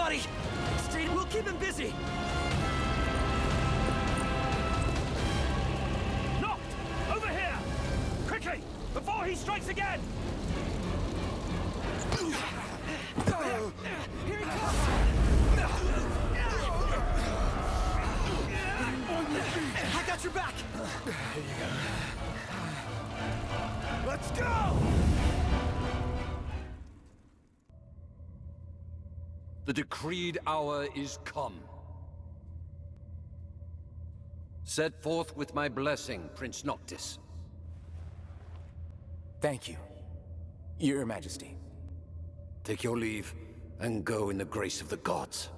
buddy! We'll keep him busy! Knocked! Over here! Quickly! Before he strikes again! Here he comes! I got your back! Here you go. Let's go! The decreed hour is come. Set forth with my blessing, Prince Noctis. Thank you, Your Majesty. Take your leave, and go in the grace of the gods.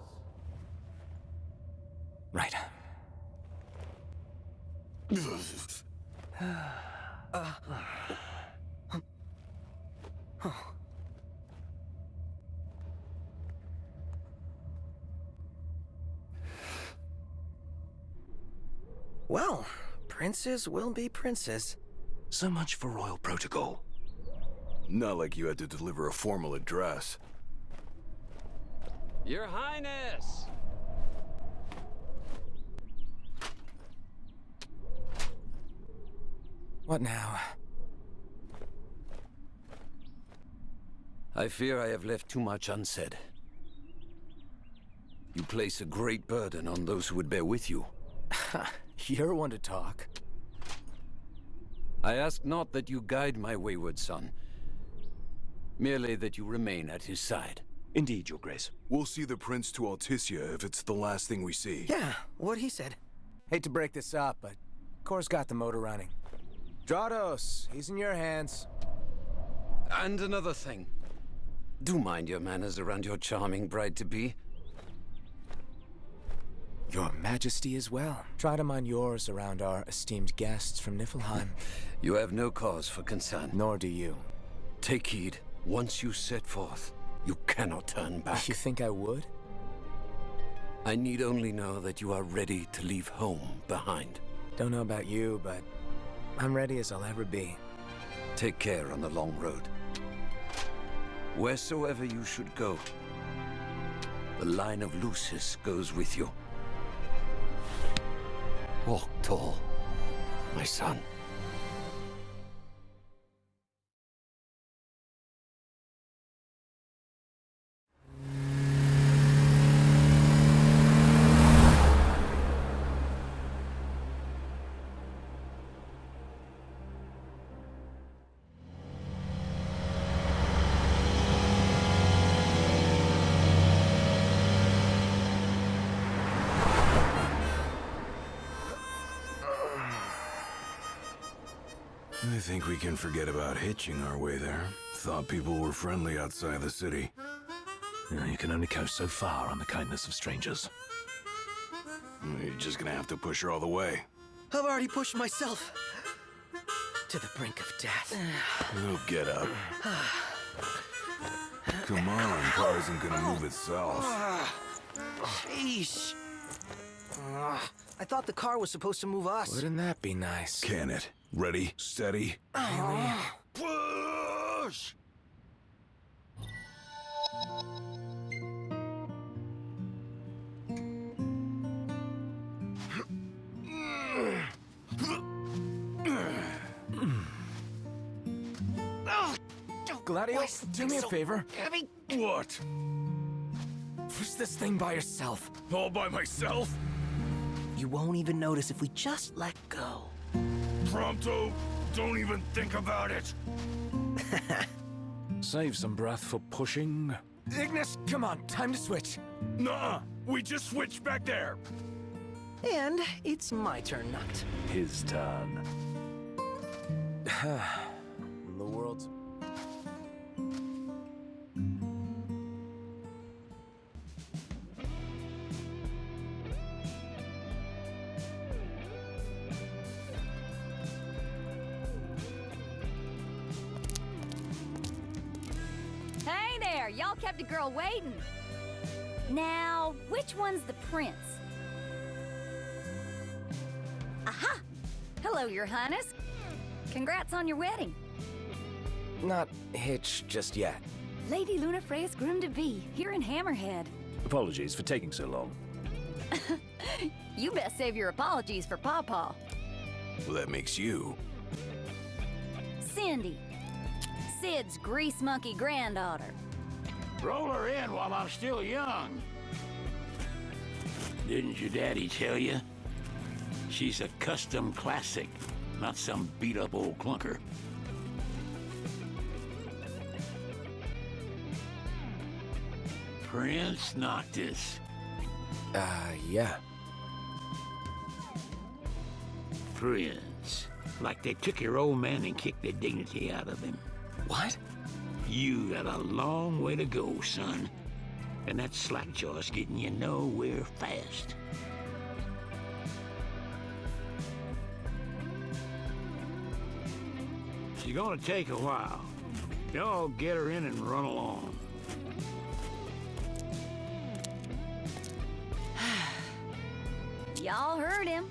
Right. Well, princes will be princes. So much for royal protocol. Not like you had to deliver a formal address. Your Highness! What now? I fear I have left too much unsaid. You place a great burden on those who would bear with you. You're one to talk. I ask not that you guide my wayward son, merely that you remain at his side. Indeed, Your Grace. We'll see the prince to Alticia if it's the last thing we see. Yeah, what he said. Hate to break this up, but Kor's got the motor running. Drados, he's in your hands. And another thing. Do mind your manners around your charming bride-to-be. Your Majesty as well. Try to mind yours around our esteemed guests from Niflheim. You have no cause for concern. Nor do you. Take heed. Once you set forth, you cannot turn back. You think I would? I need only know that you are ready to leave home behind. Don't know about you, but I'm ready as I'll ever be. Take care on the long road. Wheresoever you should go, the line of Lucis goes with you. Walk tall, my son. I think we can forget about hitching our way there. Thought people were friendly outside the city. You can only go so far on the kindness of strangers. You're just gonna have to push her all the way. I've already pushed myself to the brink of death. We'll get up. Come on, car isn't gonna move itself. Sheesh. I thought the car was supposed to move us. Wouldn't that be nice? Can it? Ready, steady. Push! Gladio, do me a favor. Heavy. What? Push this thing by yourself. All by myself? You won't even notice if we just let go. Prompto, don't even think about it. Save some breath for pushing. Ignis, come on, time to switch. Nuh-uh, we just switched back there. And it's my turn, Noct. His turn. The world's... Hey there, y'all kept a girl waiting. Now, which one's the prince? Aha! Hello, Your Highness. Congrats on your wedding. Not hitched just yet. Lady Lunafreya's groom-to-be, here in Hammerhead. Apologies for taking so long. You best save your apologies for Pawpaw. Well, that makes you. Cindy, Sid's grease monkey granddaughter. Roll her in while I'm still young. Didn't your daddy tell you? She's a custom classic, not some beat-up old clunker. Prince Noctis. Yeah. Prince. Like they took your old man and kicked the dignity out of him. What? You got a long way to go, son. And that slackjaw's getting you nowhere fast. She's gonna take a while. Y'all get her in and run along. Y'all heard him.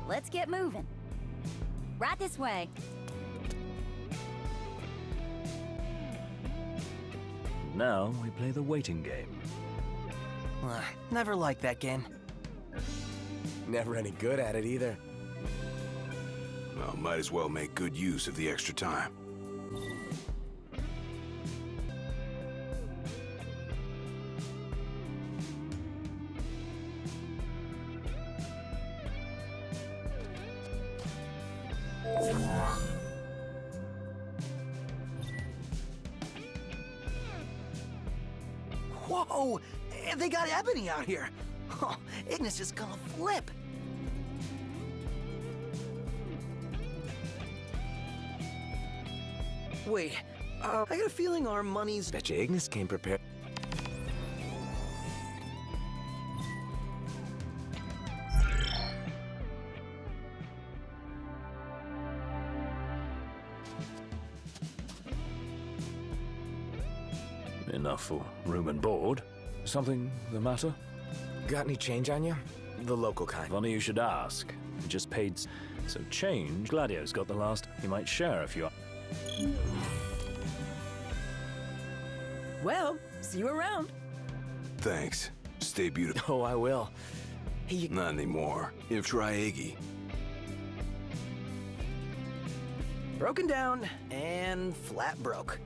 Let's get moving. Right this way. Now we play the waiting game. Never liked that game. Never any good at it either. Well, might as well make good use of the extra time. Whoa! They got Ebony out here. Oh, Ignis is gonna flip. Wait, I got a feeling our money's... Betcha Ignis came prepared. Enough for room and board. Something the matter? Got any change on you? The local kind. Funny you should ask. We just paid so change. Gladio's got the last. He might share if you are. Well, see you around. Thanks. Stay beautiful. Oh, I will. Hey, you... Not anymore. If try Iggy. Broken down and flat broke.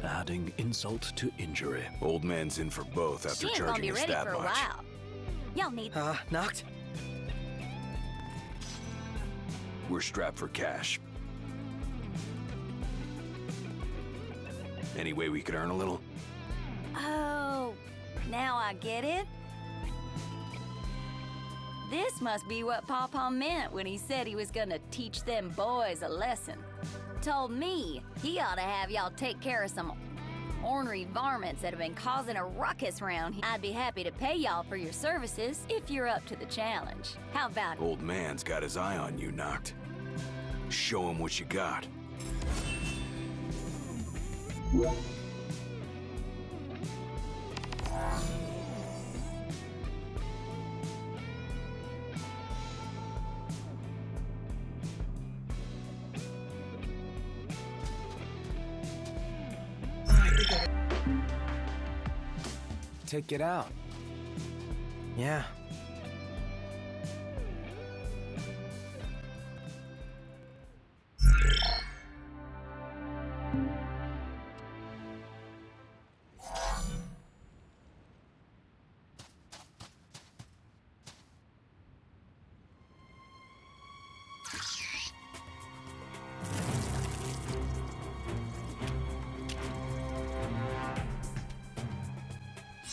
Adding insult to injury. Old man's in for both after She ain't gonna charging be us ready that for a much. while. Y'all need... Knocked? We're strapped for cash. Any way we could earn a little? Oh, now I get it. This must be what Pawpaw meant when he said he was gonna teach them boys a lesson. Told me he ought to have y'all take care of some ornery varmints that have been causing a ruckus round here. I'd be happy to pay y'all for your services if you're up to the challenge. How about it? Old man's got his eye on you, Noct. Show him what you got. Take it out. Yeah.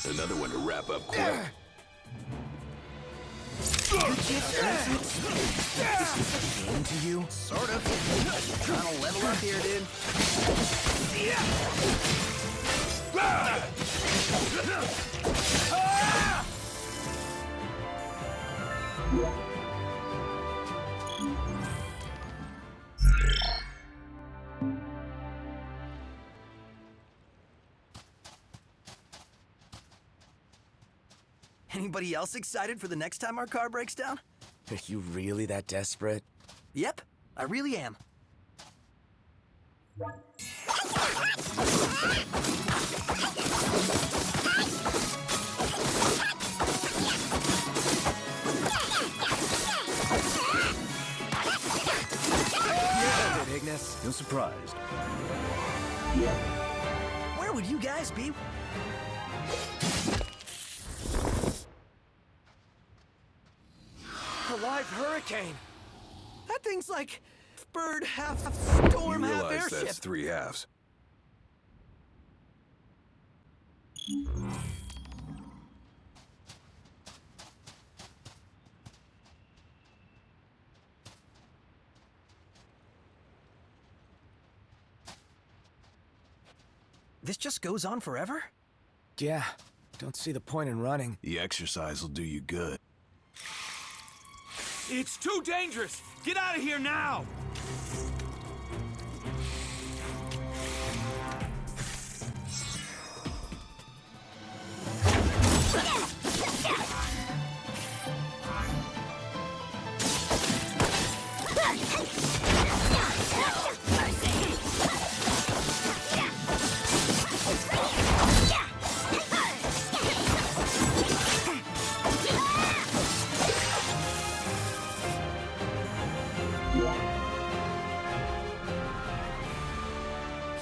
Another one to wrap up quick. This is a game to you? Sort of. Trying to level up here, dude. Anybody else excited for the next time our car breaks down? Are you really that desperate? Yep, I really am. hurricane? A live hurricane? That thing's like bird, half storm, You half realize airship. that's 3 halves. This just goes on forever? Yeah, don't see the point in running. The exercise will do you good. It's too dangerous! Get out of here now!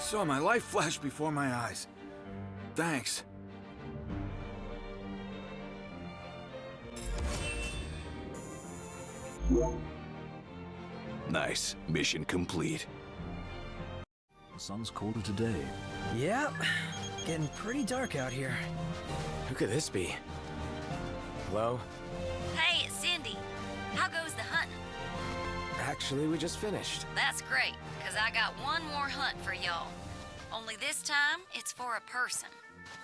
Saw my life flash before my eyes. Thanks. Nice. Mission complete. The sun's called it a day. Yep. Getting pretty dark out here. Who could this be? Hello? Hey, it's Cindy. How goes the hunting? Actually, we just finished. That's great, because I got one more hunt for y'all. Only this time, it's for a person.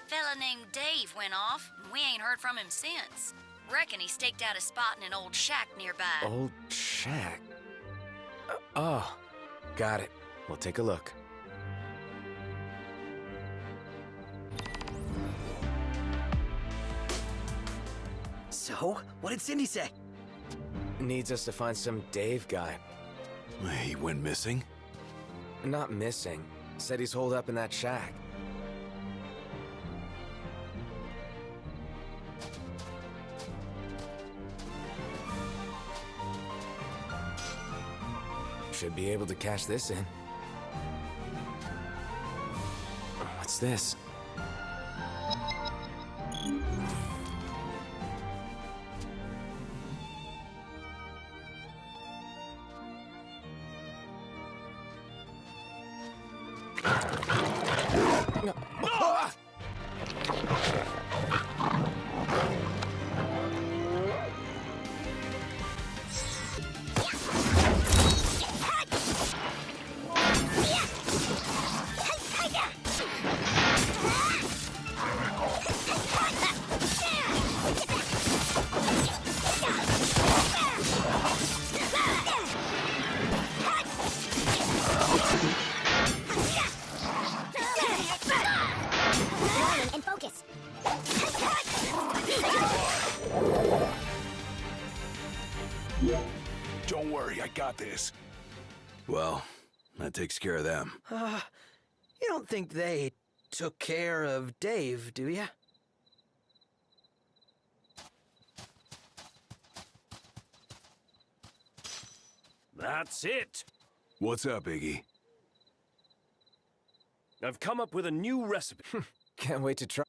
Fella named Dave went off, and we ain't heard from him since. Reckon he staked out a spot in an old shack nearby. Old shack. Oh, got it. We'll take a look. So, what did Cindy say? Needs us to find some Dave guy. He went missing? Not missing. Said he's holed up in that shack. Should be able to cash this in. What's this? Don't worry, I got this. Well, that takes care of them. You don't think they took care of Dave, do you? That's it! What's up, Iggy? I've come up with a new recipe. Can't wait to try.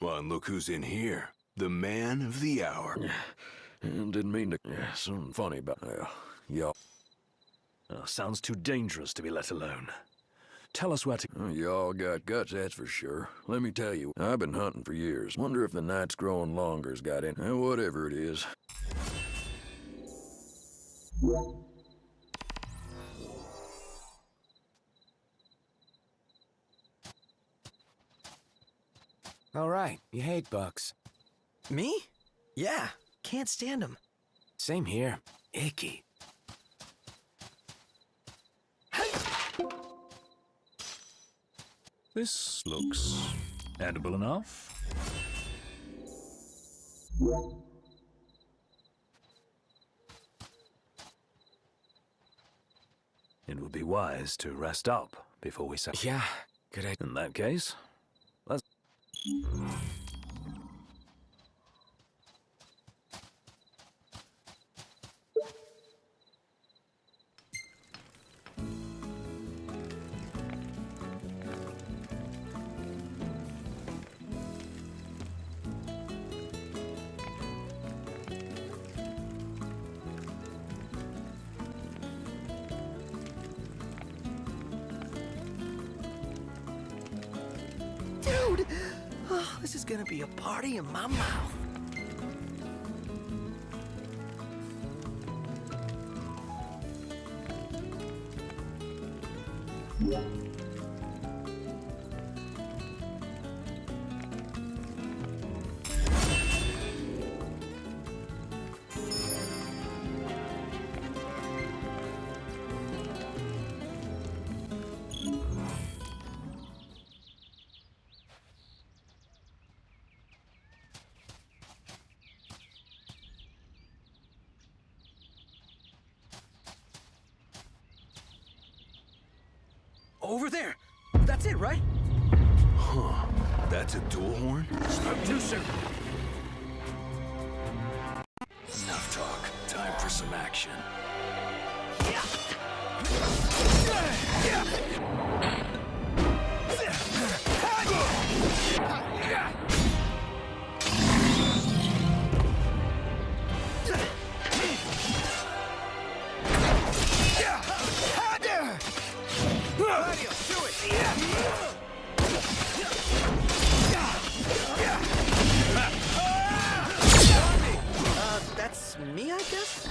Well, and look who's in here. The man of the hour. Didn't mean to. Something funny about y'all. Sounds too dangerous to be let alone. Tell us where to... Y'all got guts, that's for sure. Let me tell you, I've been hunting for years. Wonder if the night's growing longer's got in. Whatever it is. All right, you hate bugs. Me? Yeah, can't stand them. Same here. Icky. This looks edible enough. It would be wise to rest up before we set. Yeah, good idea. In that case, let's... Dude! Oh, this is gonna be a party in my mouth. Over there! That's it, right? Huh. That's a dual horn? Spoke too soon. Enough talk. Time for some action. That's me, I guess?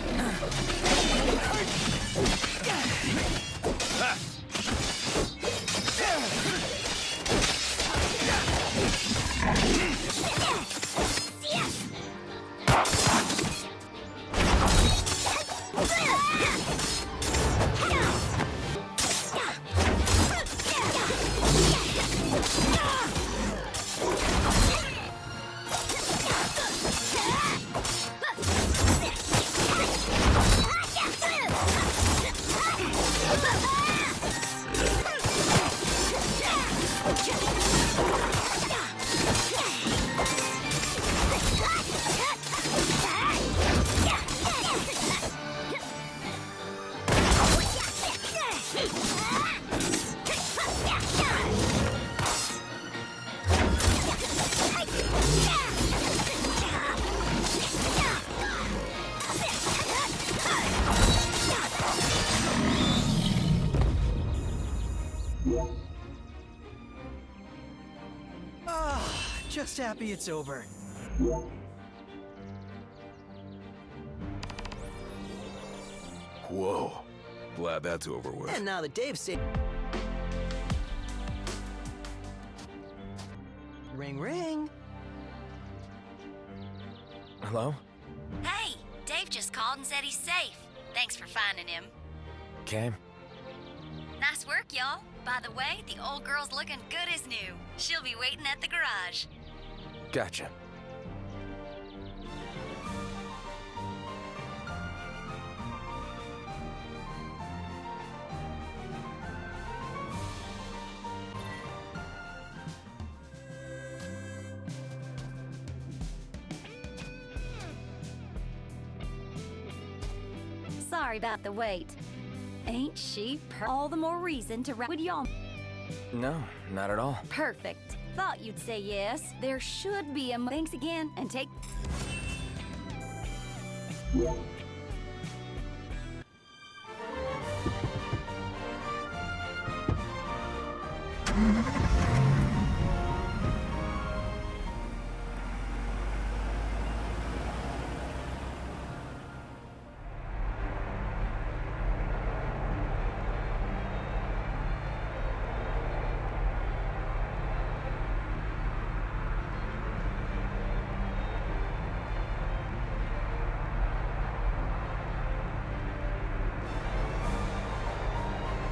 Just happy it's over. Whoa. Glad that's over with. And now that Dave said... Ring, ring. Hello? Hey, Dave just called and said he's safe. Thanks for finding him. Okay. Nice work, y'all. By the way, the old girl's looking good as new. She'll be waiting at the garage. Gotcha. Sorry about the wait. Ain't she all the more reason to ride with y'all? No, not at all. Perfect. Thought you'd say yes. There should be a... Thanks again, and take...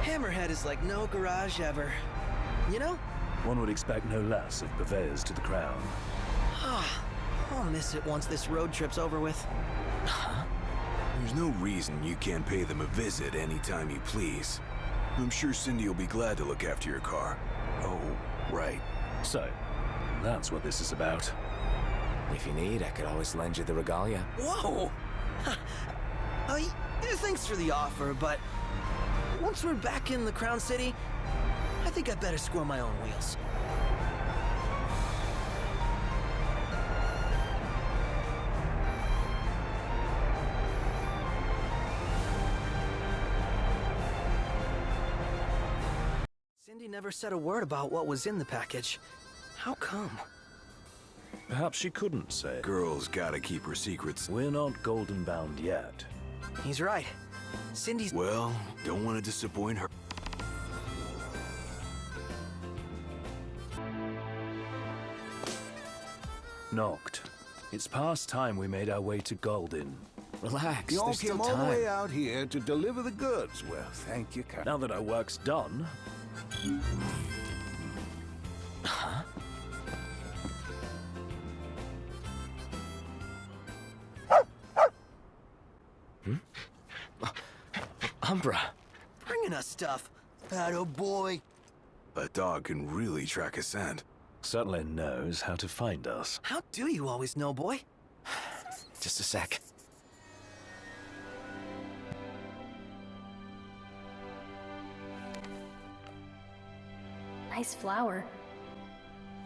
Hammerhead is like no garage ever. You know? One would expect no less of purveyors to the crown. I'll miss it once this road trip's over with. There's no reason you can't pay them a visit anytime you please. I'm sure Cindy will be glad to look after your car. Oh, right. So, that's what this is about. If you need, I could always lend you the regalia. Whoa! Thanks for the offer, but once we're back in the Crown City, I think I'd better score my own wheels. Cindy never said a word about what was in the package. How come? Perhaps she couldn't say. Girl's gotta keep her secrets. We're not golden bound yet. He's right. Cindy's... Well, don't want to disappoint her. Knocked. It's past time we made our way to Golden. Relax, You all there's still came all the way time. out here to deliver the goods. Well, thank you, Captain. Now that our work's done, Umbra. bringing us stuff. Atta boy. A dog can really track a scent. certainly knows how to find us. How do you always know, boy? Just a sec. Nice flower.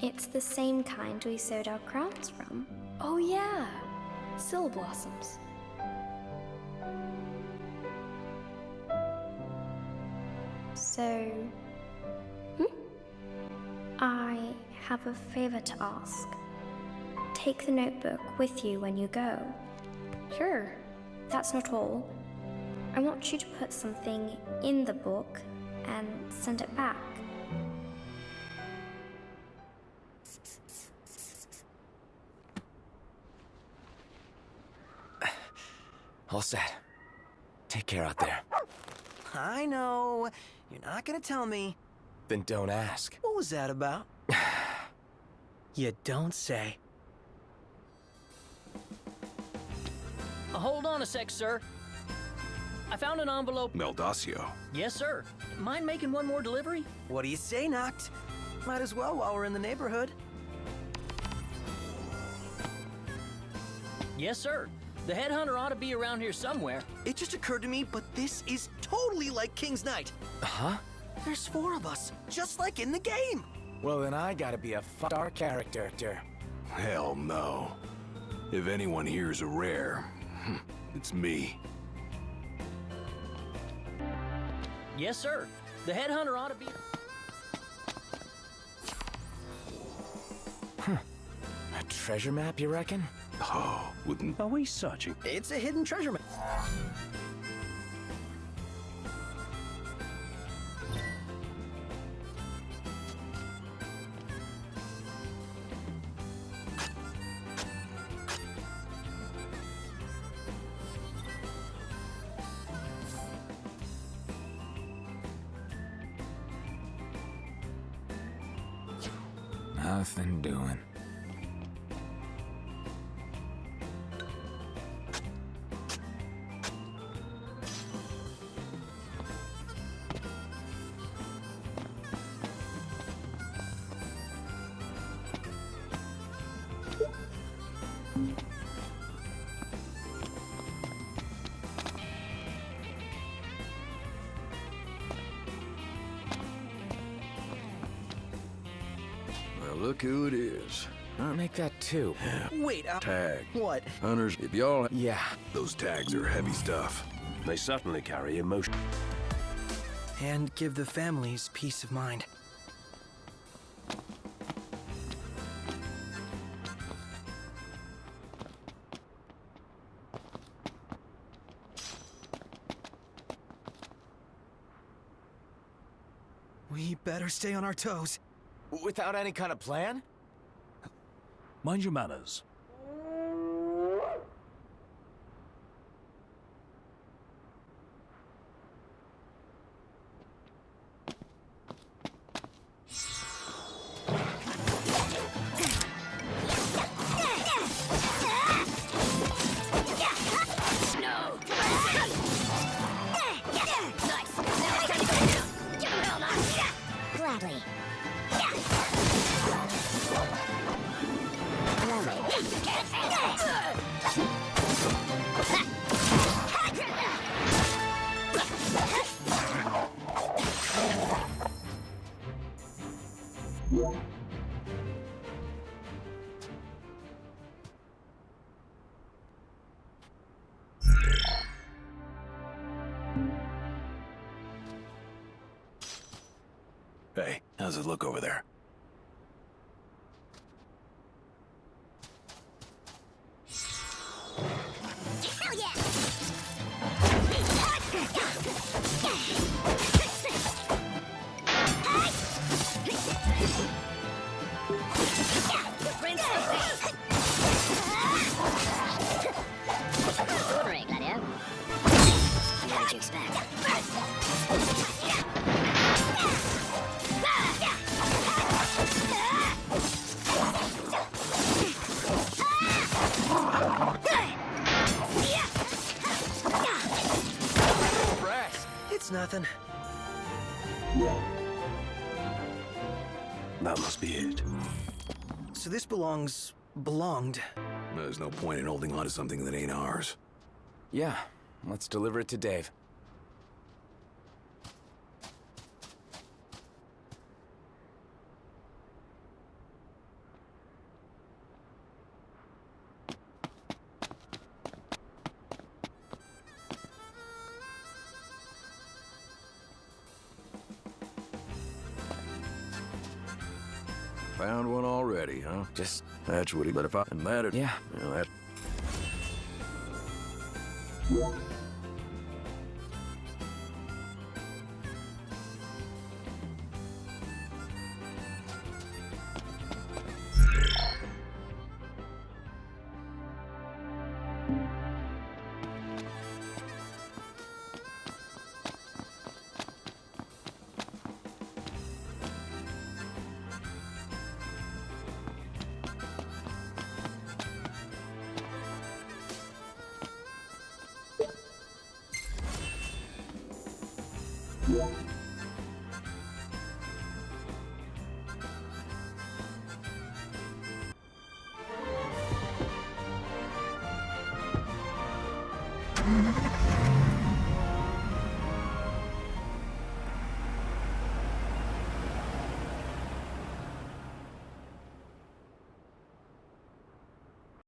It's the same kind we sewed our crowns from. Oh yeah, Sill blossoms. So... I have a favor to ask. Take the notebook with you when you go. Sure, that's not all. I want you to put something in the book and send it back. All set. Take care out there. I know. You're not gonna tell me. Then don't ask. What was that about? You don't say. Hold on a sec, sir. I found an envelope. Meldacio. Yes, sir. Mind making one more delivery? What do you say, Noct? Might as well while we're in the neighborhood. Yes, sir. The headhunter ought to be around here somewhere. It just occurred to me, but this is totally like King's Night. Huh? There's 4 of us, just like in the game. Well, then I gotta be a star character. Hell no. If anyone here's a rare, it's me. Yes, sir. The headhunter ought to be... A treasure map, you reckon? Oh, wouldn't... Are we searching? It's a hidden treasure map. Nothing doing. Well, look who it is. I'll make that 2. Wait, Tag. what? Hunters, if y'all... Yeah. Those tags are heavy stuff. They certainly carry emotion. And give the families peace of mind. We better stay on our toes. Without any kind of plan? Mind your manners. Gladly. Hey, how's it look over there? Hell yeah! Ordering, Gladio. What did you expect? It's nothing. That must be it. So this belonged. There's no point in holding on to something that ain't ours. Yeah, let's deliver it to Dave. Found one already, huh? Just... That's what he... But if I... And that... Yeah. You know, that...